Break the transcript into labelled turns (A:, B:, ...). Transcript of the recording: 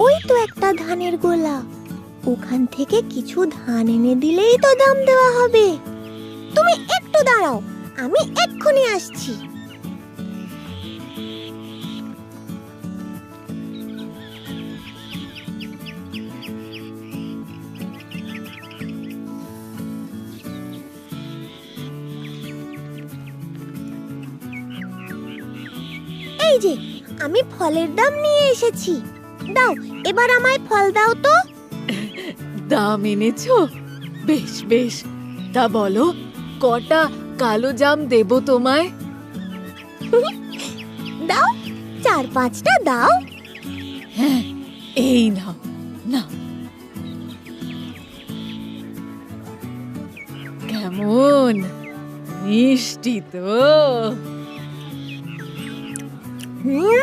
A: ওই তো একটা ধানের গোলা, ওখান থেকে কিছু ধান এনে দিলেই তো দাম দেওয়া হবে। তুমি একটু দাঁড়াও, আমি এক্ষুনি আসছি। এই যে, আমি ফলের দাম নিয়ে এসেছি। দাও, এবার আমায় ফল দাও তো।
B: দাম এনেছো? বেশ বেশ, তা বলো কটা কালো জাম দেব তোমায়?
A: দাও, 4-5টা দাও।
B: হ্যাঁ, এই নাও না। কেমন মিষ্টি তো?